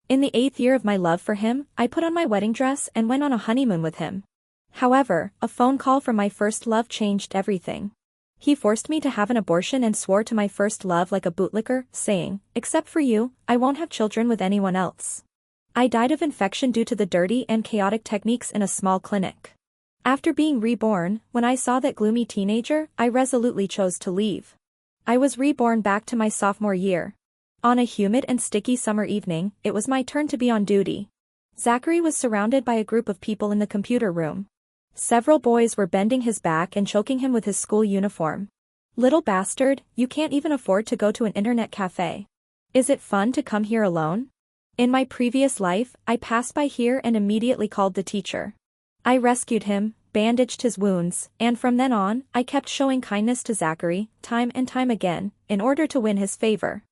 In the 8th year of my love for him, I put on my wedding dress and went on a honeymoon with him. However, a phone call from my first love changed everything. He forced me to have an abortion and swore to my first love like a bootlicker, saying, "Except for you, I won't have children with anyone else." I died of infection due to the dirty and chaotic techniques in a small clinic. After being reborn, when I saw that gloomy teenager, I resolutely chose to leave. I was reborn back to my sophomore year. On a humid and sticky summer evening, it was my turn to be on duty. Zachary was surrounded by a group of people in the computer room. Several boys were bending his back and choking him with his school uniform. "Little bastard, you can't even afford to go to an internet cafe. Is it fun to come here alone?" In my previous life, I passed by here and immediately called the teacher. I rescued him, bandaged his wounds, and from then on, I kept showing kindness to Zachary, time and time again, in order to win his favor.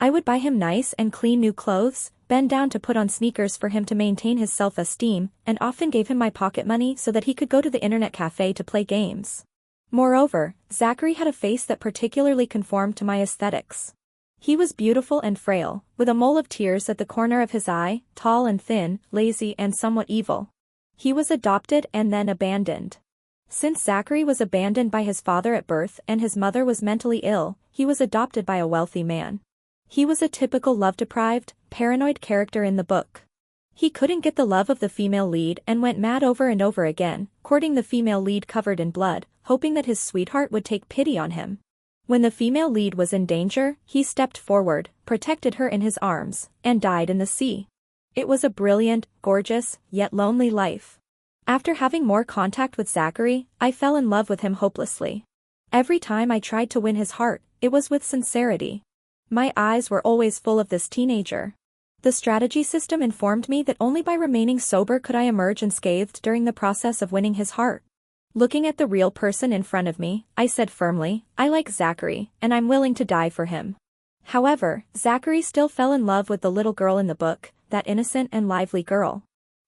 I would buy him nice and clean new clothes, bend down to put on sneakers for him to maintain his self-esteem, and often gave him my pocket money so that he could go to the internet cafe to play games. Moreover, Zachary had a face that particularly conformed to my aesthetics. He was beautiful and frail, with a mole of tears at the corner of his eye, tall and thin, lazy and somewhat evil. He was adopted and then abandoned. Since Zachary was abandoned by his father at birth and his mother was mentally ill, he was adopted by a wealthy man. He was a typical love-deprived, paranoid character in the book. He couldn't get the love of the female lead and went mad over and over again, courting the female lead covered in blood, hoping that his sweetheart would take pity on him. When the female lead was in danger, he stepped forward, protected her in his arms, and died in the sea. It was a brilliant, gorgeous, yet lonely life. After having more contact with Zachary, I fell in love with him hopelessly. Every time I tried to win his heart, it was with sincerity. My eyes were always full of this teenager. The strategy system informed me that only by remaining sober could I emerge unscathed during the process of winning his heart. Looking at the real person in front of me, I said firmly, "I like Zachary, and I'm willing to die for him." However, Zachary still fell in love with the little girl in the book, that innocent and lively girl.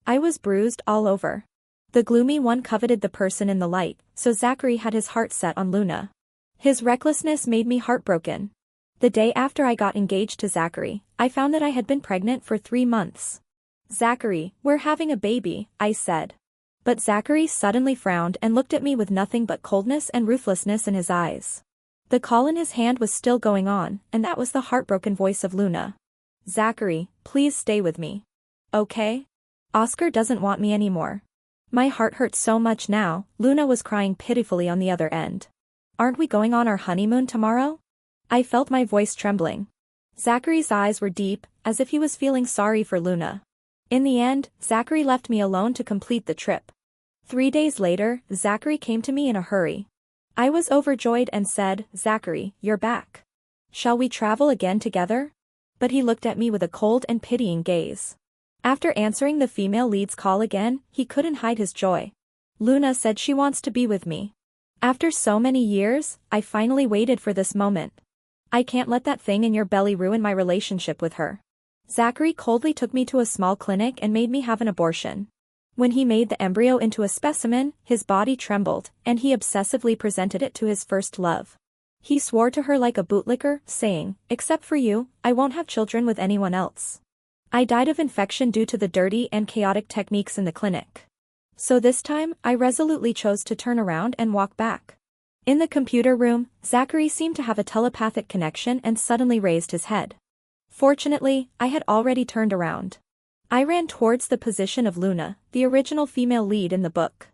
I was bruised all over. The gloomy one coveted the person in the light, so Zachary had his heart set on Luna. His recklessness made me heartbroken. The day after I got engaged to Zachary, I found that I had been pregnant for 3 months. "Zachary, we're having a baby," I said. But Zachary suddenly frowned and looked at me with nothing but coldness and ruthlessness in his eyes. The call in his hand was still going on, and that was the heartbroken voice of Luna. "Zachary, please stay with me. Okay? Oscar doesn't want me anymore." My heart hurt so much now, Luna was crying pitifully on the other end. "Aren't we going on our honeymoon tomorrow?" I felt my voice trembling. Zachary's eyes were deep, as if he was feeling sorry for Luna. In the end, Zachary left me alone to complete the trip. 3 days later, Zachary came to me in a hurry. I was overjoyed and said, "Zachary, you're back. Shall we travel again together?" But he looked at me with a cold and pitying gaze. After answering the female lead's call again, he couldn't hide his joy. "Luna said she wants to be with me. After so many years, I finally waited for this moment. I can't let that thing in your belly ruin my relationship with her." Zachary coldly took me to a small clinic and made me have an abortion. When he made the embryo into a specimen, his body trembled, and he obsessively presented it to his first love. He swore to her like a bootlicker, saying, "Except for you, I won't have children with anyone else." I died of infection due to the dirty and chaotic techniques in the clinic. So this time, I resolutely chose to turn around and walk back. In the computer room, Zachary seemed to have a telepathic connection and suddenly raised his head. Fortunately, I had already turned around. I ran towards the position of Luna, the original female lead in the book.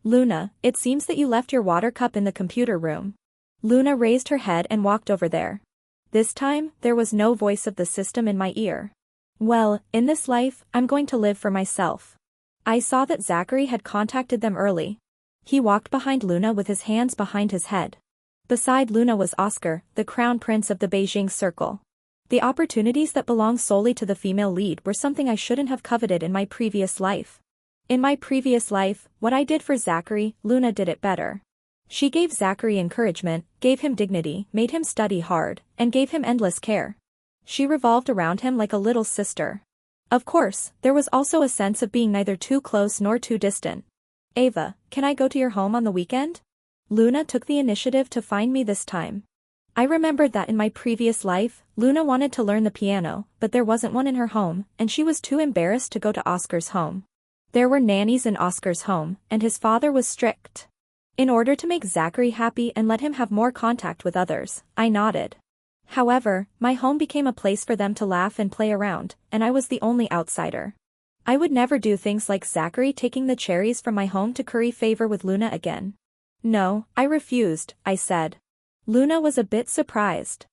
"Luna, it seems that you left your water cup in the computer room." Luna raised her head and walked over there. This time, there was no voice of the system in my ear. "Well, in this life, I'm going to live for myself." I saw that Zachary had contacted them early. He walked behind Luna with his hands behind his head. Beside Luna was Oscar, the crown prince of the Beijing Circle. The opportunities that belong solely to the female lead were something I shouldn't have coveted in my previous life. In my previous life, what I did for Zachary, Luna did it better. She gave Zachary encouragement, gave him dignity, made him study hard, and gave him endless care. She revolved around him like a little sister. Of course, there was also a sense of being neither too close nor too distant. "Ava, can I go to your home on the weekend?" Luna took the initiative to find me this time. I remembered that in my previous life, Luna wanted to learn the piano, but there wasn't one in her home, and she was too embarrassed to go to Oscar's home. There were nannies in Oscar's home, and his father was strict. In order to make Zachary happy and let him have more contact with others, I nodded. However, my home became a place for them to laugh and play around, and I was the only outsider. I would never do things like Zachary taking the cherries from my home to curry favor with Luna again. No, I refused, I said. Luna was a bit surprised.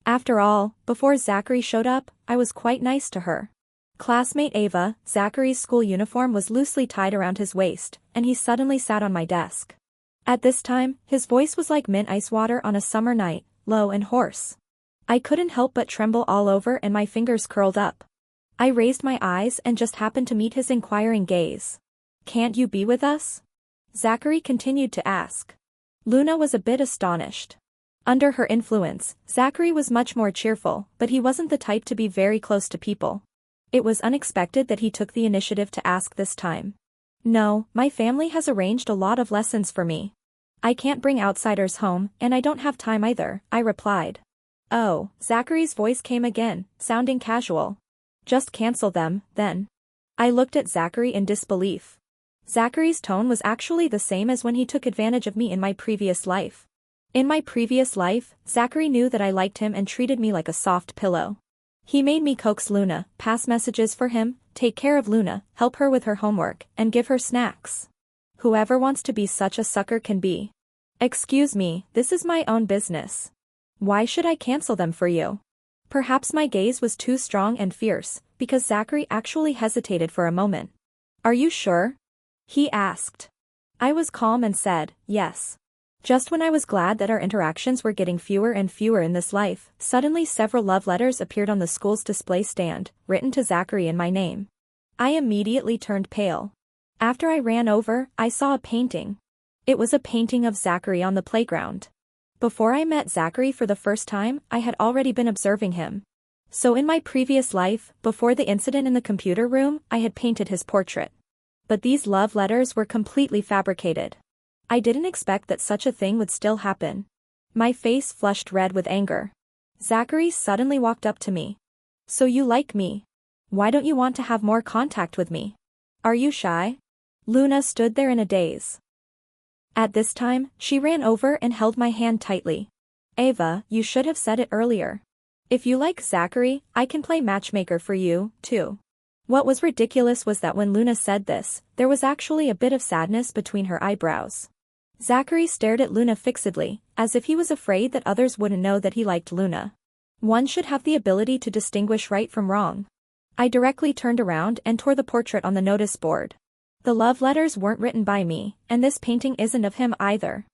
After all, before Zachary showed up, I was quite nice to her. Classmate Ava, Zachary's school uniform was loosely tied around his waist, and he suddenly sat on my desk. At this time, his voice was like mint ice water on a summer night, low and hoarse. I couldn't help but tremble all over and my fingers curled up. I raised my eyes and just happened to meet his inquiring gaze. "Can't you be with us?" Zachary continued to ask. Luna was a bit astonished. Under her influence, Zachary was much more cheerful, but he wasn't the type to be very close to people. It was unexpected that he took the initiative to ask this time. "No, my family has arranged a lot of lessons for me. I can't bring outsiders home, and I don't have time either," I replied. "Oh," Zachary's voice came again, sounding casual. "Just cancel them, then." I looked at Zachary in disbelief. Zachary's tone was actually the same as when he took advantage of me in my previous life. In my previous life, Zachary knew that I liked him and treated me like a soft pillow. He made me coax Luna, pass messages for him, take care of Luna, help her with her homework, and give her snacks. Whoever wants to be such a sucker can be. "Excuse me, this is my own business. Why should I cancel them for you?" Perhaps my gaze was too strong and fierce, because Zachary actually hesitated for a moment. "Are you sure?" he asked. I was calm and said, "Yes." Just when I was glad that our interactions were getting fewer and fewer in this life, suddenly several love letters appeared on the school's display stand, written to Zachary in my name. I immediately turned pale. After I ran over, I saw a painting. It was a painting of Zachary on the playground. Before I met Zachary for the first time, I had already been observing him. So in my previous life, before the incident in the computer room, I had painted his portrait. But these love letters were completely fabricated. I didn't expect that such a thing would still happen. My face flushed red with anger. Zachary suddenly walked up to me. "So you like me? Why don't you want to have more contact with me? Are you shy?" Luna stood there in a daze. At this time, she ran over and held my hand tightly. "Ava, you should have said it earlier. If you like Zachary, I can play matchmaker for you, too." What was ridiculous was that when Luna said this, there was actually a bit of sadness between her eyebrows. Zachary stared at Luna fixedly, as if he was afraid that others wouldn't know that he liked Luna. One should have the ability to distinguish right from wrong. I directly turned around and tore the portrait on the notice board. The love letters weren't written by me, and this painting isn't of him either.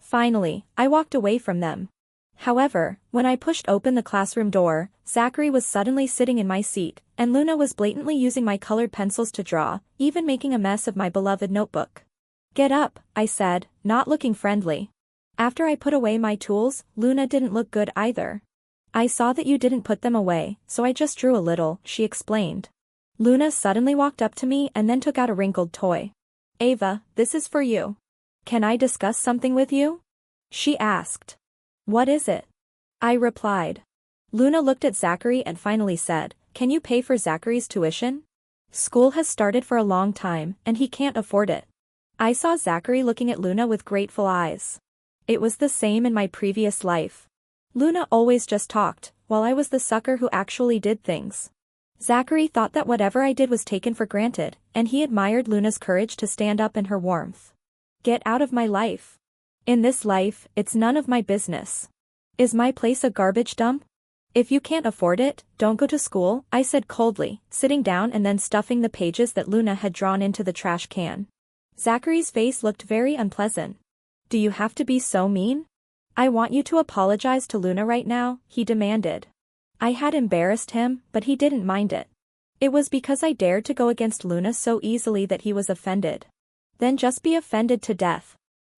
Finally, I walked away from them. However, when I pushed open the classroom door, Zachary was suddenly sitting in my seat, and Luna was blatantly using my colored pencils to draw, even making a mess of my beloved notebook. "Get up," I said, not looking friendly. After I put away my tools, Luna didn't look good either. "I saw that you didn't put them away, so I just drew a little," she explained. Luna suddenly walked up to me and then took out a wrinkled toy. "Ava, this is for you. Can I discuss something with you?" she asked. "What is it?" I replied. Luna looked at Zachary and finally said, "Can you pay for Zachary's tuition? School has started for a long time, and he can't afford it." I saw Zachary looking at Luna with grateful eyes. It was the same in my previous life. Luna always just talked, while I was the sucker who actually did things. Zachary thought that whatever I did was taken for granted, and he admired Luna's courage to stand up and her warmth. Get out of my life. In this life, it's none of my business. Is my place a garbage dump? If you can't afford it, don't go to school, I said coldly, sitting down and then stuffing the pages that Luna had drawn into the trash can. Zachary's face looked very unpleasant. "Do you have to be so mean? I want you to apologize to Luna right now," he demanded. I had embarrassed him, but he didn't mind it. It was because I dared to go against Luna so easily that he was offended. Then just be offended to death.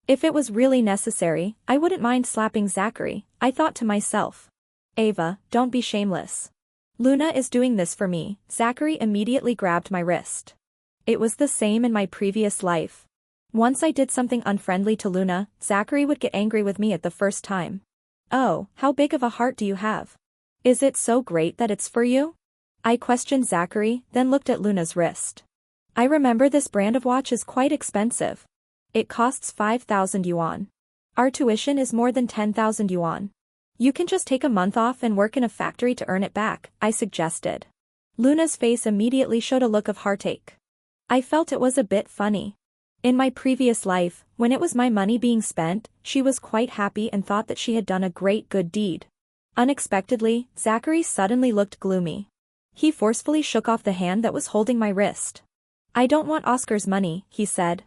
If it was really necessary, I wouldn't mind slapping Zachary, I thought to myself. "Ava, don't be shameless. Luna is doing this for me." Zachary immediately grabbed my wrist. It was the same in my previous life. Once I did something unfriendly to Luna, Zachary would get angry with me at the first time. Oh, how big of a heart do you have? Is it so great that it's for you? I questioned Zachary, then looked at Luna's wrist. I remember this brand of watch is quite expensive. It costs 5,000 yuan. Our tuition is more than 10,000 yuan. You can just take a month off and work in a factory to earn it back, I suggested. Luna's face immediately showed a look of heartache. I felt it was a bit funny. In my previous life, when it was my money being spent, she was quite happy and thought that she had done a great good deed. Unexpectedly, Zachary suddenly looked gloomy. He forcefully shook off the hand that was holding my wrist. I don't want Oscar's money, he said.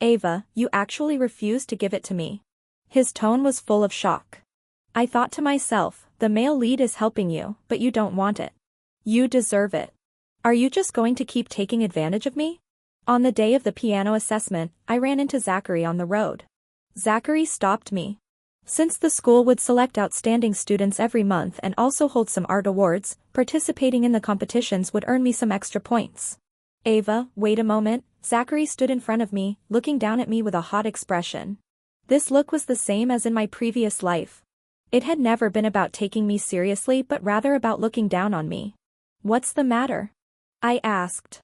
Ava, you actually refused to give it to me. His tone was full of shock. I thought to myself, the male lead is helping you, but you don't want it. You deserve it. Are you just going to keep taking advantage of me? On the day of the piano assessment, I ran into Zachary on the road. Zachary stopped me. Since the school would select outstanding students every month and also hold some art awards, participating in the competitions would earn me some extra points. Ava, wait a moment, Zachary stood in front of me, looking down at me with a hot expression. This look was the same as in my previous life. It had never been about taking me seriously but rather about looking down on me. What's the matter? I asked.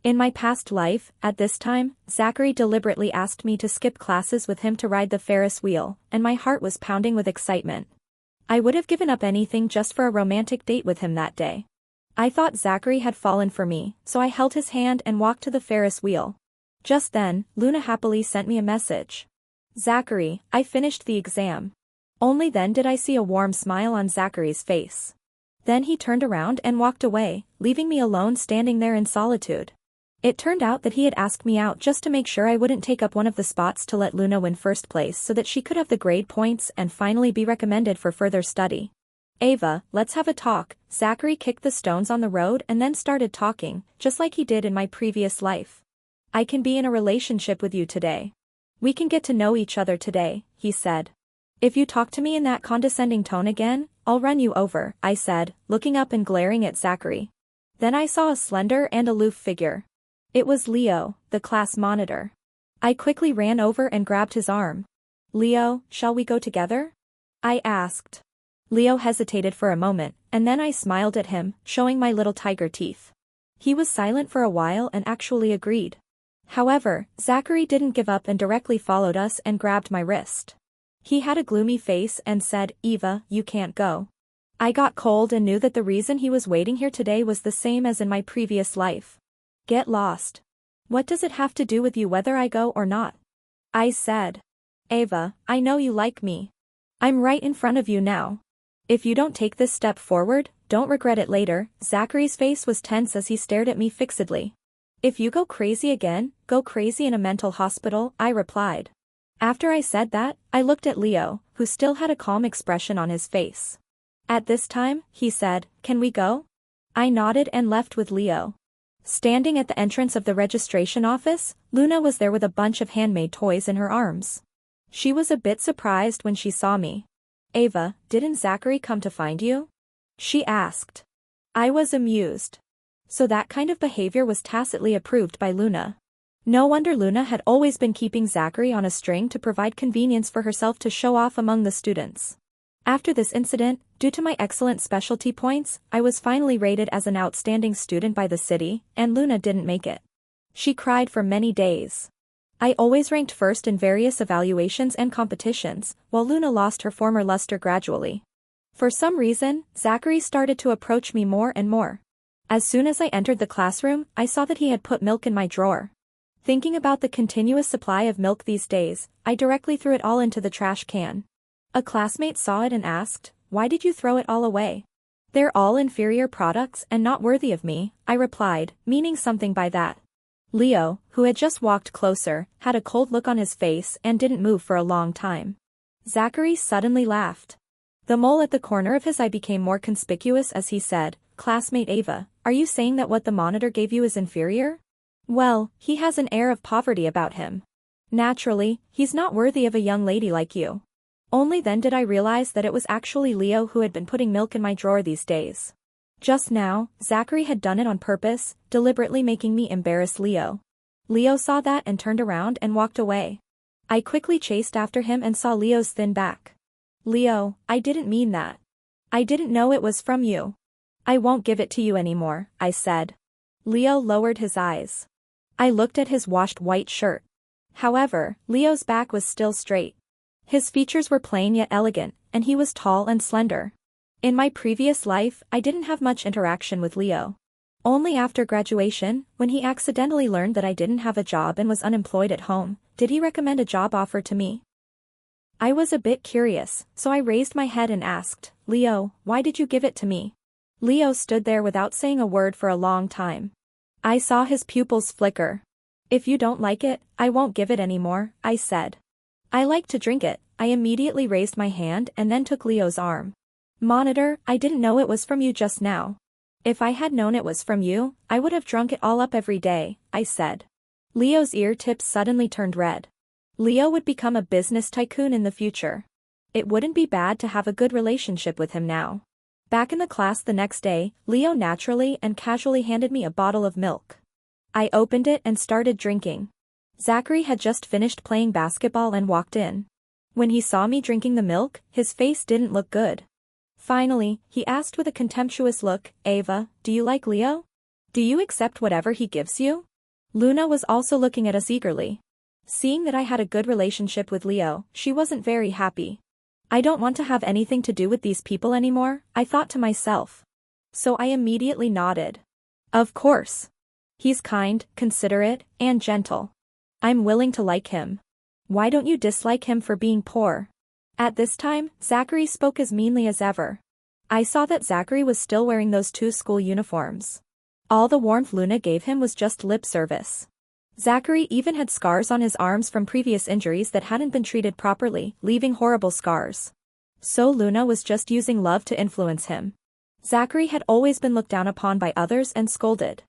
In my past life, at this time, Zachary deliberately asked me to skip classes with him to ride the Ferris wheel, and my heart was pounding with excitement. I would have given up anything just for a romantic date with him that day. I thought Zachary had fallen for me, so I held his hand and walked to the Ferris wheel. Just then, Luna happily sent me a message. Zachary, I finished the exam. Only then did I see a warm smile on Zachary's face. Then he turned around and walked away, leaving me alone standing there in solitude. It turned out that he had asked me out just to make sure I wouldn't take up one of the spots to let Luna win first place so that she could have the grade points and finally be recommended for further study. Ava, let's have a talk. Zachary kicked the stones on the road and then started talking, just like he did in my previous life. I can be in a relationship with you today. We can get to know each other today, he said. If you talk to me in that condescending tone again, I'll run you over, I said, looking up and glaring at Zachary. Then I saw a slender and aloof figure. It was Leo, the class monitor. I quickly ran over and grabbed his arm. Leo, shall we go together? I asked. Leo hesitated for a moment, and then I smiled at him, showing my little tiger teeth. He was silent for a while and actually agreed. However, Zachary didn't give up and directly followed us and grabbed my wrist. He had a gloomy face and said, Eva, you can't go. I got cold and knew that the reason he was waiting here today was the same as in my previous life. Get lost. What does it have to do with you whether I go or not? I said. Ava, I know you like me. I'm right in front of you now. If you don't take this step forward, don't regret it later. Zachary's face was tense as he stared at me fixedly. If you go crazy again, go crazy in a mental hospital, I replied. After I said that, I looked at Leo, who still had a calm expression on his face. At this time, he said, can we go? I nodded and left with Leo. Standing at the entrance of the registration office, Luna was there with a bunch of handmade toys in her arms. She was a bit surprised when she saw me. Ava, didn't Zachary come to find you? She asked. I was amused. So that kind of behavior was tacitly approved by Luna. No wonder Luna had always been keeping Zachary on a string to provide convenience for herself to show off among the students. After this incident, due to my excellent specialty points, I was finally rated as an outstanding student by the city, and Luna didn't make it. She cried for many days. I always ranked first in various evaluations and competitions, while Luna lost her former luster gradually. For some reason, Zachary started to approach me more and more. As soon as I entered the classroom, I saw that he had put milk in my drawer. Thinking about the continuous supply of milk these days, I directly threw it all into the trash can. A classmate saw it and asked, why did you throw it all away? They're all inferior products and not worthy of me, I replied, meaning something by that. Leo, who had just walked closer, had a cold look on his face and didn't move for a long time. Zachary suddenly laughed. The mole at the corner of his eye became more conspicuous as he said, Classmate Ava, are you saying that what the monitor gave you is inferior? Well, he has an air of poverty about him. Naturally, he's not worthy of a young lady like you. Only then did I realize that it was actually Leo who had been putting milk in my drawer these days. Just now, Zachary had done it on purpose, deliberately making me embarrass Leo. Leo saw that and turned around and walked away. I quickly chased after him and saw Leo's thin back. Leo, I didn't mean that. I didn't know it was from you. I won't give it to you anymore, I said. Leo lowered his eyes. I looked at his washed white shirt. However, Leo's back was still straight. His features were plain yet elegant, and he was tall and slender. In my previous life, I didn't have much interaction with Leo. Only after graduation, when he accidentally learned that I didn't have a job and was unemployed at home, did he recommend a job offer to me. I was a bit curious, so I raised my head and asked, Leo, why did you give it to me? Leo stood there without saying a word for a long time. I saw his pupils flicker. If you don't like it, I won't give it anymore, I said. I like to drink it. I immediately raised my hand and then took Leo's arm. Monitor, I didn't know it was from you just now. If I had known it was from you, I would have drunk it all up every day, I said. Leo's ear tips suddenly turned red. Leo would become a business tycoon in the future. It wouldn't be bad to have a good relationship with him now. Back in the class the next day, Leo naturally and casually handed me a bottle of milk. I opened it and started drinking. Zachary had just finished playing basketball and walked in. When he saw me drinking the milk, his face didn't look good. Finally, he asked with a contemptuous look, Ava, do you like Leo? Do you accept whatever he gives you? Luna was also looking at us eagerly. Seeing that I had a good relationship with Leo, she wasn't very happy. I don't want to have anything to do with these people anymore, I thought to myself. So I immediately nodded. Of course. He's kind, considerate, and gentle. I'm willing to like him. Why don't you dislike him for being poor? At this time, Zachary spoke as meanly as ever. I saw that Zachary was still wearing those 2 school uniforms. All the warmth Luna gave him was just lip service. Zachary even had scars on his arms from previous injuries that hadn't been treated properly, leaving horrible scars. So Luna was just using love to influence him. Zachary had always been looked down upon by others and scolded.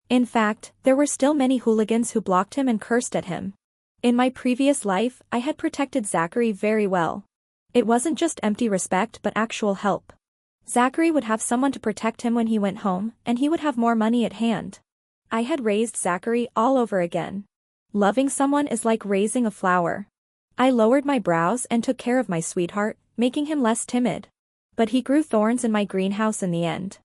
In fact, there were still many hooligans who blocked him and cursed at him. In my previous life, I had protected Zachary very well. It wasn't just empty respect but actual help. Zachary would have someone to protect him when he went home, and he would have more money at hand. I had raised Zachary all over again. Loving someone is like raising a flower. I lowered my brows and took care of my sweetheart, making him less timid. But he grew thorns in my greenhouse in the end.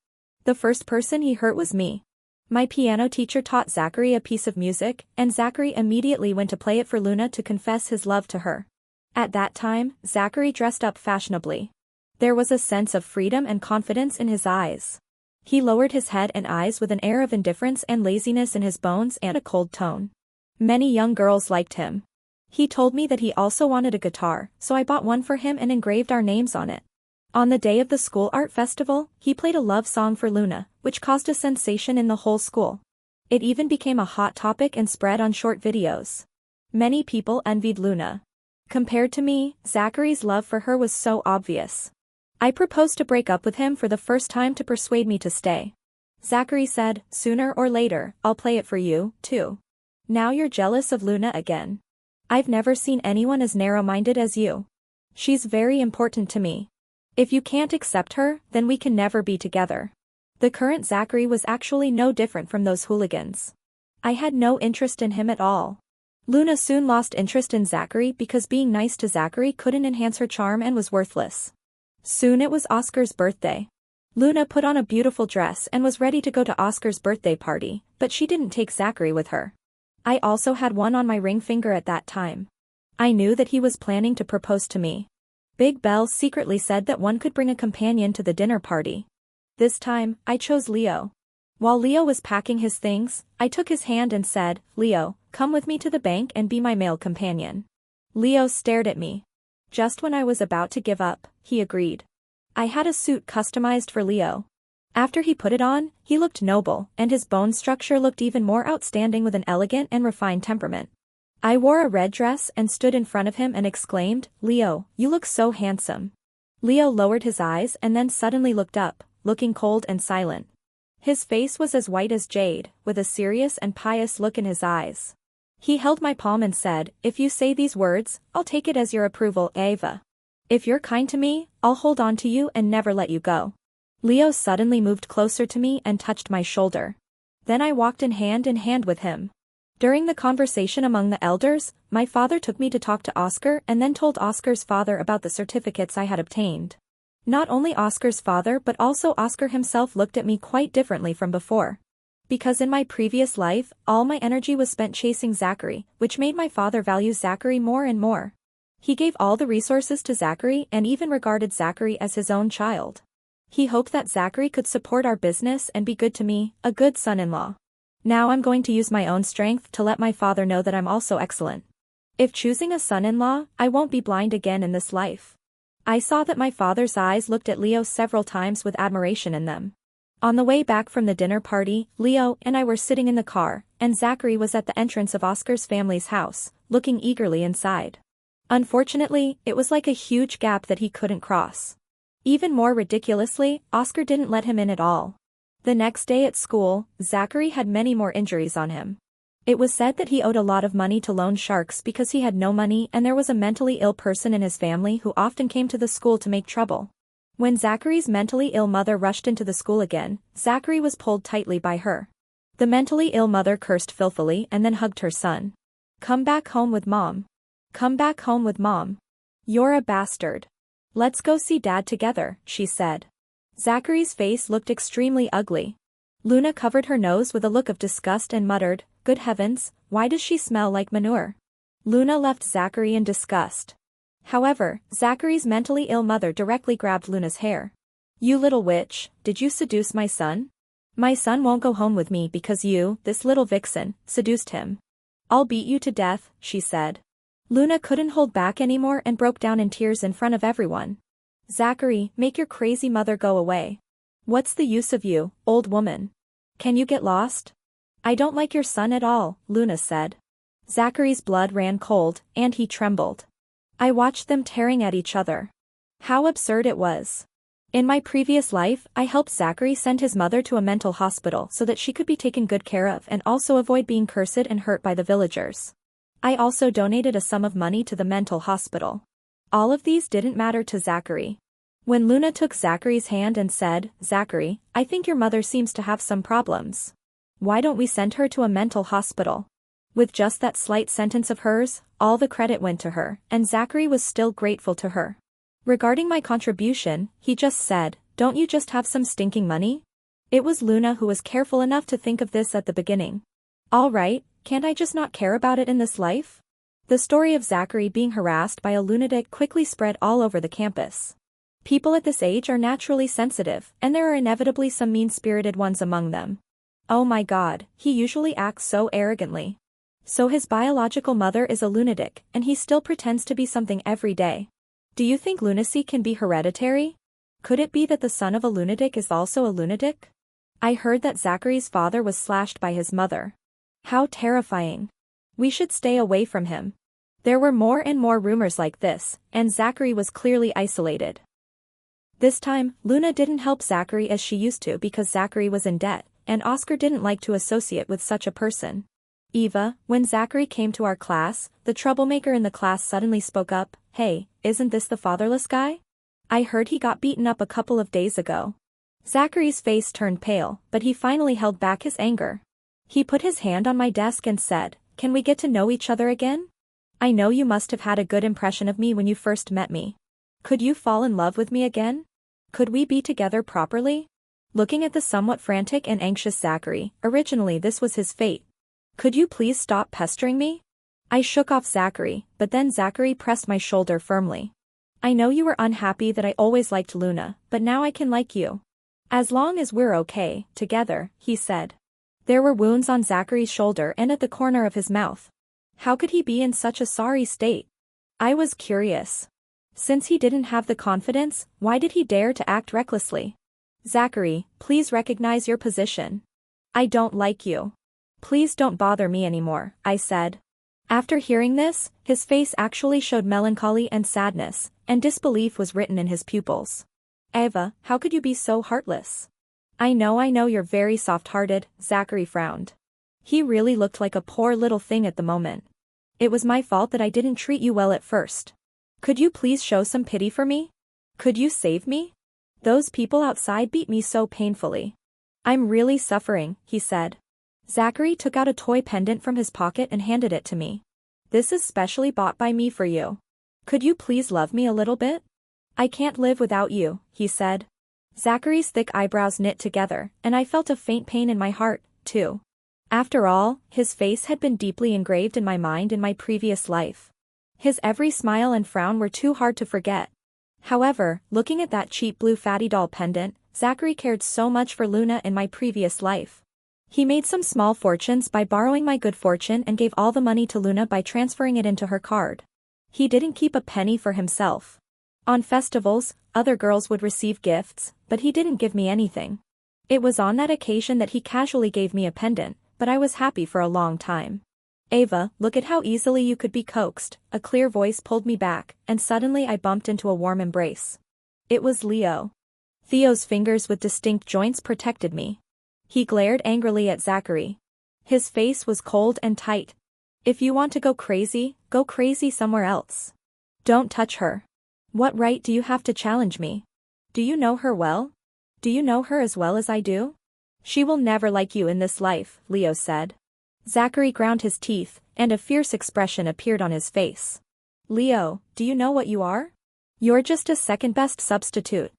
The first person he hurt was me. My piano teacher taught Zachary a piece of music, and Zachary immediately went to play it for Luna to confess his love to her. At that time, Zachary dressed up fashionably. There was a sense of freedom and confidence in his eyes. He lowered his head and eyes with an air of indifference and laziness in his bones and a cold tone. Many young girls liked him. He told me that he also wanted a guitar, so I bought one for him and engraved our names on it. On the day of the school art festival, he played a love song for Luna, which caused a sensation in the whole school. It even became a hot topic and spread on short videos. Many people envied Luna. Compared to me, Zachary's love for her was so obvious. I proposed to break up with him for the first time to persuade me to stay. Zachary said, sooner or later, I'll play it for you, too. Now you're jealous of Luna again. I've never seen anyone as narrow-minded as you. She's very important to me. If you can't accept her, then we can never be together. The current Zachary was actually no different from those hooligans. I had no interest in him at all. Luna soon lost interest in Zachary because being nice to Zachary couldn't enhance her charm and was worthless. Soon it was Oscar's birthday. Luna put on a beautiful dress and was ready to go to Oscar's birthday party, but she didn't take Zachary with her. I also had one on my ring finger at that time. I knew that he was planning to propose to me. Big Bell secretly said that one could bring a companion to the dinner party. This time, I chose Leo. While Leo was packing his things, I took his hand and said, Leo, come with me to the bank and be my male companion. Leo stared at me. Just when I was about to give up, he agreed. I had a suit customized for Leo. After he put it on, he looked noble, and his bone structure looked even more outstanding with an elegant and refined temperament. I wore a red dress and stood in front of him and exclaimed, Leo, you look so handsome. Leo lowered his eyes and then suddenly looked up, looking cold and silent. His face was as white as jade, with a serious and pious look in his eyes. He held my palm and said, if you say these words, I'll take it as your approval, Ava. If you're kind to me, I'll hold on to you and never let you go. Leo suddenly moved closer to me and touched my shoulder. Then I walked in hand with him. During the conversation among the elders, my father took me to talk to Oscar and then told Oscar's father about the certificates I had obtained. Not only Oscar's father but also Oscar himself looked at me quite differently from before. Because in my previous life, all my energy was spent chasing Zachary, which made my father value Zachary more and more. He gave all the resources to Zachary and even regarded Zachary as his own child. He hoped that Zachary could support our business and be good to me, a good son-in-law. Now I'm going to use my own strength to let my father know that I'm also excellent. If choosing a son-in-law, I won't be blind again in this life. I saw that my father's eyes looked at Leo several times with admiration in them. On the way back from the dinner party, Leo and I were sitting in the car, and Zachary was at the entrance of Oscar's family's house, looking eagerly inside. Unfortunately, it was like a huge gap that he couldn't cross. Even more ridiculously, Oscar didn't let him in at all. The next day at school, Zachary had many more injuries on him. It was said that he owed a lot of money to loan sharks because he had no money and there was a mentally ill person in his family who often came to the school to make trouble. When Zachary's mentally ill mother rushed into the school again, Zachary was pulled tightly by her. The mentally ill mother cursed filthily and then hugged her son. "Come back home with mom. Come back home with mom. You're a bastard. Let's go see dad together," she said. Zachary's face looked extremely ugly. Luna covered her nose with a look of disgust and muttered, "Good heavens, why does she smell like manure?" Luna left Zachary in disgust. However, Zachary's mentally ill mother directly grabbed Luna's hair. "You little witch, did you seduce my son? My son won't go home with me because you, this little vixen, seduced him. I'll beat you to death," she said. Luna couldn't hold back anymore and broke down in tears in front of everyone. "Zachary, make your crazy mother go away. What's the use of you, old woman? Can you get lost? I don't like your son at all," Luna said. Zachary's blood ran cold, and he trembled. I watched them tearing at each other. How absurd it was. In my previous life, I helped Zachary send his mother to a mental hospital so that she could be taken good care of and also avoid being cursed and hurt by the villagers. I also donated a sum of money to the mental hospital. All of these didn't matter to Zachary. When Luna took Zachary's hand and said, "Zachary, I think your mother seems to have some problems. Why don't we send her to a mental hospital?" With just that slight sentence of hers, all the credit went to her, and Zachary was still grateful to her. Regarding my contribution, he just said, "Don't you just have some stinking money?" It was Luna who was careful enough to think of this at the beginning. All right, can't I just not care about it in this life? The story of Zachary being harassed by a lunatic quickly spread all over the campus. People at this age are naturally sensitive, and there are inevitably some mean-spirited ones among them. Oh my God, he usually acts so arrogantly. So his biological mother is a lunatic, and he still pretends to be something every day. Do you think lunacy can be hereditary? Could it be that the son of a lunatic is also a lunatic? I heard that Zachary's father was slashed by his mother. How terrifying. We should stay away from him. There were more and more rumors like this, and Zachary was clearly isolated. This time, Luna didn't help Zachary as she used to because Zachary was in debt, and Oscar didn't like to associate with such a person. Eva, when Zachary came to our class, the troublemaker in the class suddenly spoke up, "Hey, isn't this the fatherless guy? I heard he got beaten up a couple of days ago." Zachary's face turned pale, but he finally held back his anger. He put his hand on my desk and said, "Can we get to know each other again? I know you must have had a good impression of me when you first met me. Could you fall in love with me again? Could we be together properly?" Looking at the somewhat frantic and anxious Zachary, originally this was his fate. "Could you please stop pestering me?" I shook off Zachary, but then Zachary pressed my shoulder firmly. "I know you were unhappy that I always liked Luna, but now I can like you. As long as we're okay, together," he said. There were wounds on Zachary's shoulder and at the corner of his mouth. How could he be in such a sorry state? I was curious. Since he didn't have the confidence, why did he dare to act recklessly? "Zachary, please recognize your position. I don't like you. Please don't bother me anymore," I said. After hearing this, his face actually showed melancholy and sadness, and disbelief was written in his pupils. "Eva, how could you be so heartless?" I know you're very soft-hearted," Zachary frowned. He really looked like a poor little thing at the moment. "It was my fault that I didn't treat you well at first. Could you please show some pity for me? Could you save me? Those people outside beat me so painfully. I'm really suffering," he said. Zachary took out a toy pendant from his pocket and handed it to me. This is specially bought by me for you. Could you please love me a little bit? I can't live without you, he said. Zachary's thick eyebrows knit together, and I felt a faint pain in my heart, too. After all, his face had been deeply engraved in my mind in my previous life. His every smile and frown were too hard to forget. However, looking at that cheap blue fatty doll pendant, Zachary cared so much for Luna in my previous life. He made some small fortunes by borrowing my good fortune and gave all the money to Luna by transferring it into her card. He didn't keep a penny for himself. On festivals, other girls would receive gifts, but he didn't give me anything. It was on that occasion that he casually gave me a pendant, but I was happy for a long time. Ava, look at how easily you could be coaxed, a clear voice pulled me back, and suddenly I bumped into a warm embrace. It was Leo. Theo's fingers with distinct joints protected me. He glared angrily at Zachary. His face was cold and tight. If you want to go crazy somewhere else. Don't touch her. What right do you have to challenge me? Do you know her well? Do you know her as well as I do? She will never like you in this life, Leo said. Zachary ground his teeth, and a fierce expression appeared on his face. Leo, do you know what you are? You're just a second-best substitute.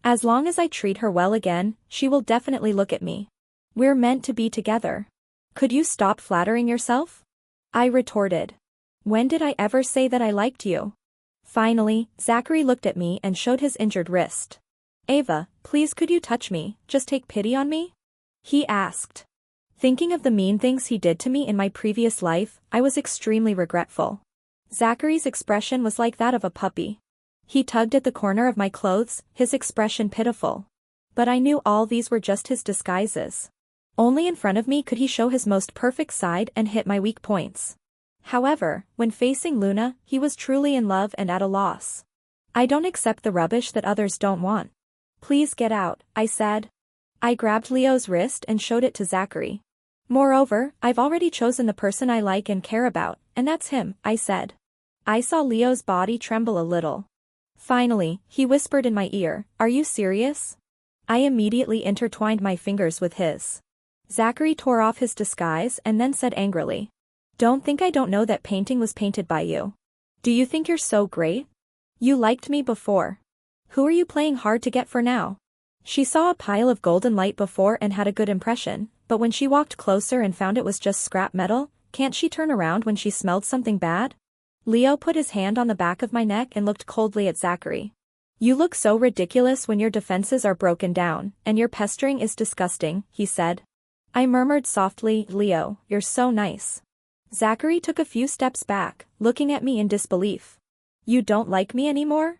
As long as I treat her well again, she will definitely look at me. We're meant to be together. Could you stop flattering yourself? I retorted. When did I ever say that I liked you? Finally, Zachary looked at me and showed his injured wrist. Ava, please could you touch me, just take pity on me? He asked. Thinking of the mean things he did to me in my previous life, I was extremely regretful. Zachary's expression was like that of a puppy. He tugged at the corner of my clothes, his expression pitiful. But I knew all these were just his disguises. Only in front of me could he show his most perfect side and hit my weak points. However, when facing Luna, he was truly in love and at a loss. I don't accept the rubbish that others don't want. Please get out, I said. I grabbed Leo's wrist and showed it to Zachary. Moreover, I've already chosen the person I like and care about, and that's him, I said. I saw Leo's body tremble a little. Finally, he whispered in my ear, "Are you serious?" I immediately intertwined my fingers with his. Zachary tore off his disguise and then said angrily, "Don't think I don't know that painting was painted by you. Do you think you're so great? You liked me before. Who are you playing hard to get for now?" She saw a pile of golden light before and had a good impression, but when she walked closer and found it was just scrap metal, can't she turn around when she smelled something bad? Leo put his hand on the back of my neck and looked coldly at Zachary. "You look so ridiculous when your defenses are broken down, and your pestering is disgusting," he said. I murmured softly, "Leo, you're so nice." Zachary took a few steps back, looking at me in disbelief. "You don't like me anymore?"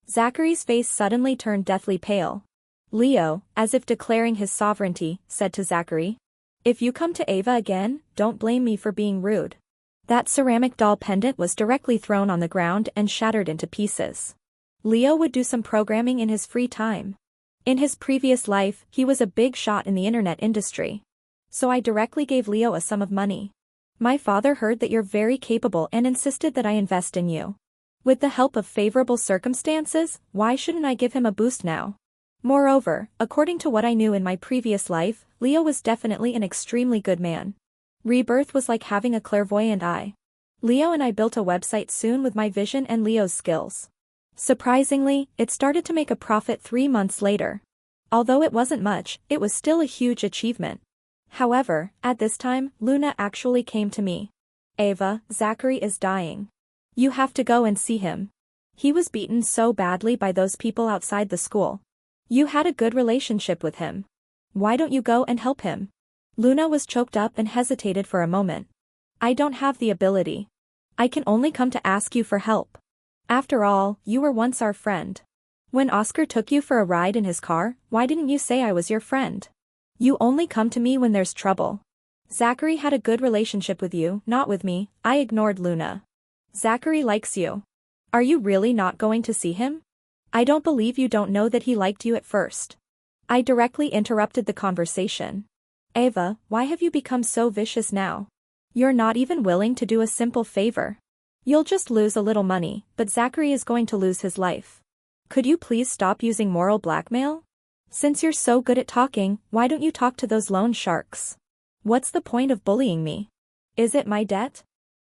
Zachary's face suddenly turned deathly pale. Leo, as if declaring his sovereignty, said to Zachary, "If you come to Ava again, don't blame me for being rude." That ceramic doll pendant was directly thrown on the ground and shattered into pieces. Leo would do some programming in his free time. In his previous life, he was a big shot in the internet industry. So I directly gave Leo a sum of money. "My father heard that you're very capable and insisted that I invest in you. With the help of favorable circumstances, why shouldn't I give him a boost now?" Moreover, according to what I knew in my previous life, Leo was definitely an extremely good man. Rebirth was like having a clairvoyant eye. Leo and I built a website soon with my vision and Leo's skills. Surprisingly, it started to make a profit 3 months later. Although it wasn't much, it was still a huge achievement. However, at this time, Luna actually came to me. "Ava, Zachary is dying. You have to go and see him. He was beaten so badly by those people outside the school. You had a good relationship with him. Why don't you go and help him?" Luna was choked up and hesitated for a moment. "I don't have the ability. I can only come to ask you for help. After all, you were once our friend. When Oscar took you for a ride in his car, why didn't you say I was your friend? You only come to me when there's trouble. Zachary had a good relationship with you, not with me." I ignored Luna. "Zachary likes you. Are you really not going to see him? I don't believe you don't know that he liked you at first." I directly interrupted the conversation. "Ava, why have you become so vicious now? You're not even willing to do a simple favor. You'll just lose a little money, but Zachary is going to lose his life. Could you please stop using moral blackmail? Since you're so good at talking, why don't you talk to those loan sharks?" What's the point of bullying me? Is it my debt?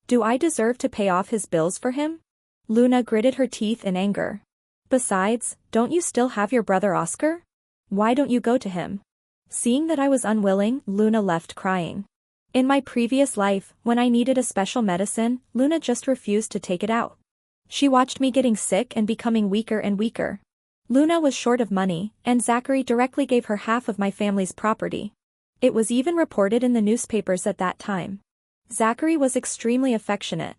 Do I deserve to pay off his bills for him? Luna gritted her teeth in anger. Besides, don't you still have your brother Oscar? Why don't you go to him? Seeing that I was unwilling, Luna left crying. In my previous life, when I needed a special medicine, Luna just refused to take it out. She watched me getting sick and becoming weaker and weaker. Luna was short of money, and Zachary directly gave her half of my family's property. It was even reported in the newspapers at that time. Zachary was extremely affectionate.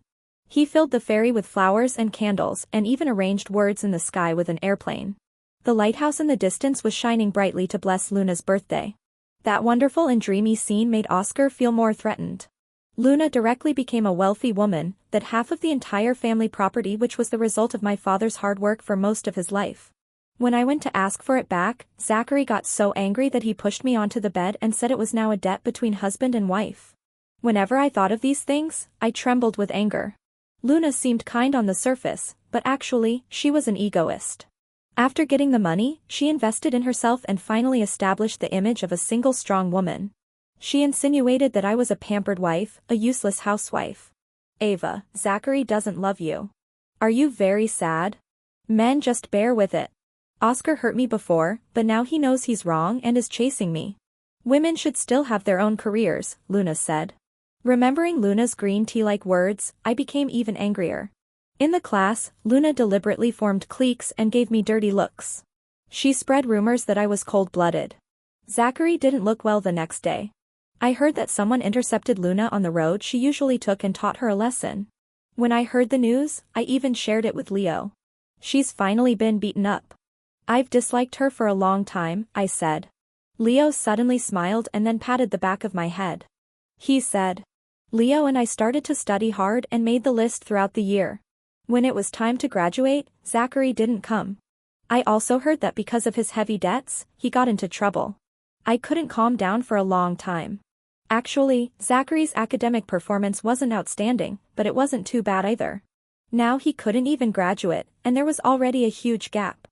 He filled the ferry with flowers and candles and even arranged words in the sky with an airplane. The lighthouse in the distance was shining brightly to bless Luna's birthday. That wonderful and dreamy scene made Oscar feel more threatened. Luna directly became a wealthy woman, that half of the entire family property which was the result of my father's hard work for most of his life. When I went to ask for it back, Zachary got so angry that he pushed me onto the bed and said it was now a debt between husband and wife. Whenever I thought of these things, I trembled with anger. Luna seemed kind on the surface, but actually, she was an egoist. After getting the money, she invested in herself and finally established the image of a single strong woman. She insinuated that I was a pampered wife, a useless housewife. Ava, Zachary doesn't love you. Are you very sad? Men just bear with it. Oscar hurt me before, but now he knows he's wrong and is chasing me. Women should still have their own careers, Luna said. Remembering Luna's green tea-like words, I became even angrier. In the class, Luna deliberately formed cliques and gave me dirty looks. She spread rumors that I was cold-blooded. Zachary didn't look well the next day. I heard that someone intercepted Luna on the road she usually took and taught her a lesson. When I heard the news, I even shared it with Leo. She's finally been beaten up. I've disliked her for a long time, I said. Leo suddenly smiled and then patted the back of my head. He said. Leo and I started to study hard and made the list throughout the year. When it was time to graduate, Zachary didn't come. I also heard that because of his heavy debts, he got into trouble. I couldn't calm down for a long time. Actually, Zachary's academic performance wasn't outstanding, but it wasn't too bad either. Now he couldn't even graduate, and there was already a huge gap.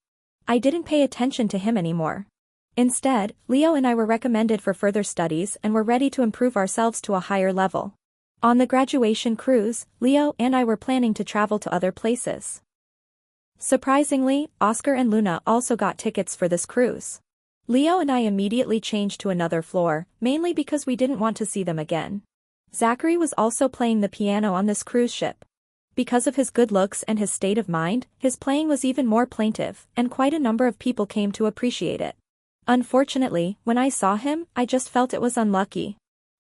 I didn't pay attention to him anymore. Instead, Leo and I were recommended for further studies and were ready to improve ourselves to a higher level. On the graduation cruise, Leo and I were planning to travel to other places. Surprisingly, Oscar and Luna also got tickets for this cruise. Leo and I immediately changed to another floor, mainly because we didn't want to see them again. Zachary was also playing the piano on this cruise ship. Because of his good looks and his state of mind, his playing was even more plaintive, and quite a number of people came to appreciate it. Unfortunately, when I saw him, I just felt it was unlucky.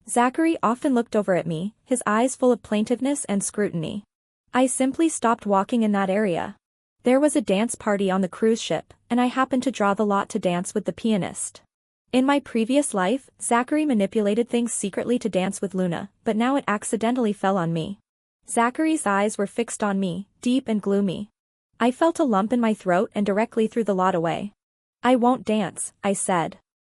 Zachary often looked over at me, his eyes full of plaintiveness and scrutiny. I simply stopped walking in that area. There was a dance party on the cruise ship, and I happened to draw the lot to dance with the pianist. In my previous life, Zachary manipulated things secretly to dance with Luna, but now it accidentally fell on me. Zachary's eyes were fixed on me, deep and gloomy. I felt a lump in my throat and directly threw the lot away. I won't dance, I said.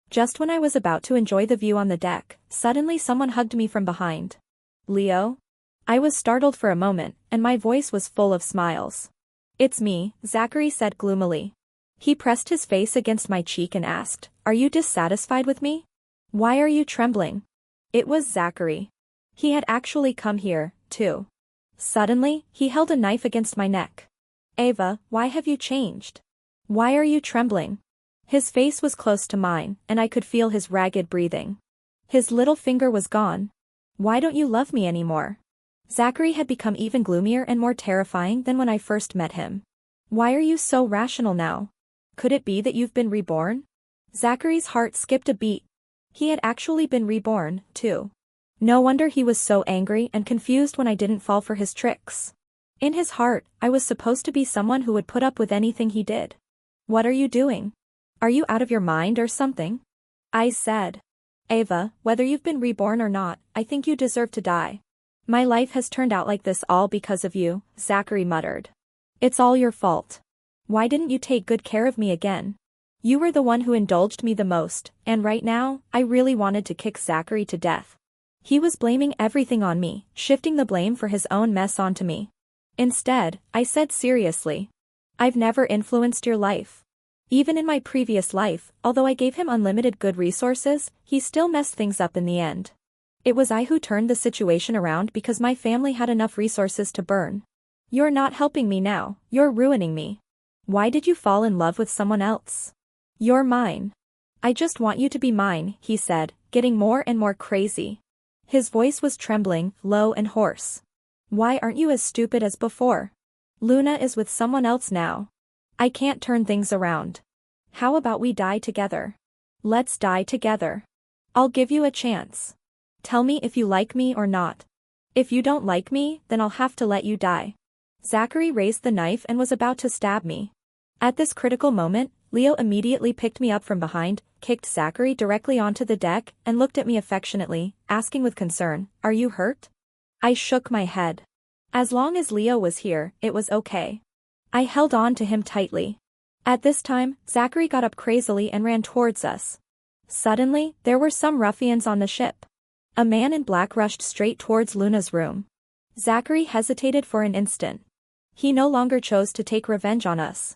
Just when I was about to enjoy the view on the deck, suddenly someone hugged me from behind. Leo? I was startled for a moment, and my voice was full of smiles. It's me, Zachary said gloomily. He pressed his face against my cheek and asked, Are you dissatisfied with me? Why are you trembling? It was Zachary. He had actually come here, too. Suddenly, he held a knife against my neck. Ava, why have you changed? Why are you trembling? His face was close to mine, and I could feel his ragged breathing. His little finger was gone. Why don't you love me anymore? Zachary had become even gloomier and more terrifying than when I first met him. Why are you so rational now? Could it be that you've been reborn? Zachary's heart skipped a beat. He had actually been reborn, too. No wonder he was so angry and confused when I didn't fall for his tricks. In his heart, I was supposed to be someone who would put up with anything he did. What are you doing? Are you out of your mind or something? I said. Ava, whether you've been reborn or not, I think you deserve to die. My life has turned out like this all because of you, Zachary muttered. It's all your fault. Why didn't you take good care of me again? You were the one who indulged me the most, and right now, I really wanted to kick Zachary to death. He was blaming everything on me, shifting the blame for his own mess onto me. Instead, I said seriously. I've never influenced your life. Even in my previous life, although I gave him unlimited good resources, he still messed things up in the end. It was I who turned the situation around because my family had enough resources to burn. You're not helping me now, you're ruining me. Why did you fall in love with someone else? You're mine. I just want you to be mine, he said, getting more and more crazy. His voice was trembling, low and hoarse. Why aren't you as stupid as before? Luna is with someone else now. I can't turn things around. How about we die together? Let's die together. I'll give you a chance. Tell me if you like me or not. If you don't like me, then I'll have to let you die. Zachary raised the knife and was about to stab me. At this critical moment, Leo immediately picked me up from behind, kicked Zachary directly onto the deck, and looked at me affectionately, asking with concern, "Are you hurt?" I shook my head. As long as Leo was here, it was okay. I held on to him tightly. At this time, Zachary got up crazily and ran towards us. Suddenly, there were some ruffians on the ship. A man in black rushed straight towards Luna's room. Zachary hesitated for an instant. He no longer chose to take revenge on us.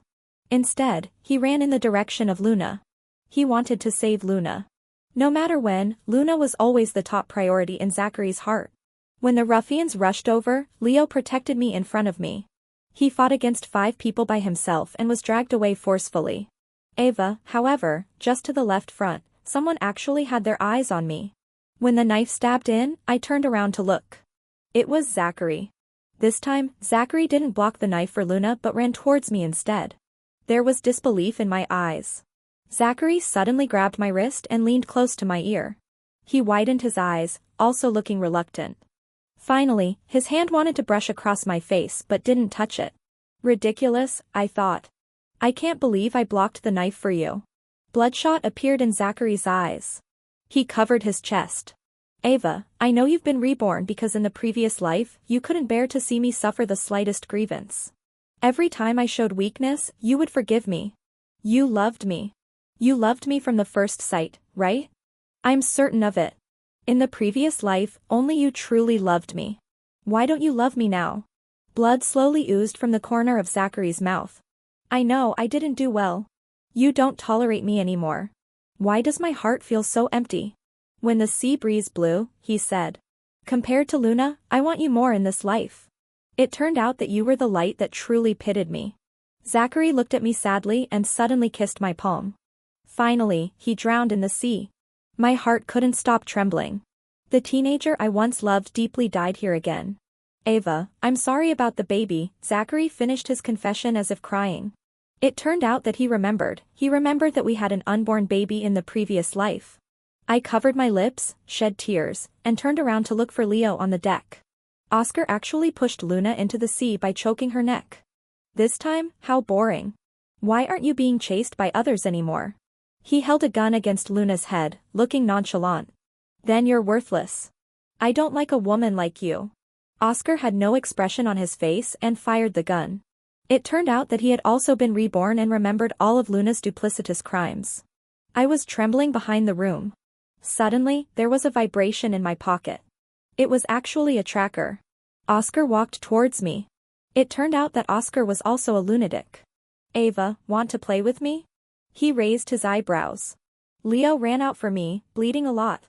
Instead, he ran in the direction of Luna. He wanted to save Luna. No matter when, Luna was always the top priority in Zachary's heart. When the ruffians rushed over, Leo protected me in front of me. He fought against 5 people by himself and was dragged away forcefully. Ava, however, just to the left front, someone actually had their eyes on me. When the knife stabbed in, I turned around to look. It was Zachary. This time, Zachary didn't block the knife for Luna but ran towards me instead. There was disbelief in my eyes. Zachary suddenly grabbed my wrist and leaned close to my ear. He widened his eyes, also looking reluctant. Finally, his hand wanted to brush across my face but didn't touch it. Ridiculous, I thought. I can't believe I blocked the knife for you. Bloodshot appeared in Zachary's eyes. He covered his chest. Ava, I know you've been reborn because in the previous life, you couldn't bear to see me suffer the slightest grievance. Every time I showed weakness, you would forgive me. You loved me. You loved me from the first sight, right? I'm certain of it. In the previous life, only you truly loved me. Why don't you love me now? Blood slowly oozed from the corner of Zachary's mouth. I know I didn't do well. You don't tolerate me anymore. Why does my heart feel so empty? When the sea breeze blew, he said. Compared to Luna, I want you more in this life. It turned out that you were the light that truly pitted me. Zachary looked at me sadly and suddenly kissed my palm. Finally, he drowned in the sea. My heart couldn't stop trembling. The teenager I once loved deeply died here again. Ava, I'm sorry about the baby, Zachary finished his confession as if crying. It turned out that he remembered that we had an unborn baby in the previous life. I covered my lips, shed tears, and turned around to look for Leo on the deck. Oscar actually pushed Luna into the sea by choking her neck. This time, how boring. Why aren't you being chased by others anymore? He held a gun against Luna's head, looking nonchalant. Then you're worthless. I don't like a woman like you. Oscar had no expression on his face and fired the gun. It turned out that he had also been reborn and remembered all of Luna's duplicitous crimes. I was trembling behind the room. Suddenly, there was a vibration in my pocket. It was actually a tracker. Oscar walked towards me. It turned out that Oscar was also a lunatic. Ava, want to play with me? He raised his eyebrows. Leo ran out for me, bleeding a lot.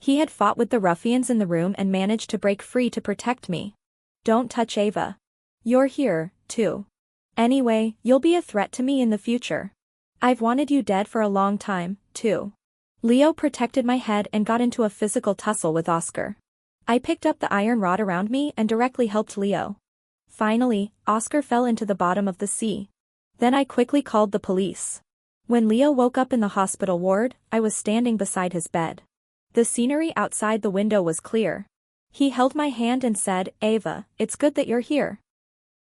He had fought with the ruffians in the room and managed to break free to protect me. Don't touch Ava. You're here, too. Anyway, you'll be a threat to me in the future. I've wanted you dead for a long time, too. Leo protected my head and got into a physical tussle with Oscar. I picked up the iron rod around me and directly helped Leo. Finally, Oscar fell into the bottom of the sea. Then I quickly called the police. When Leo woke up in the hospital ward, I was standing beside his bed. The scenery outside the window was clear. He held my hand and said, Ava, it's good that you're here.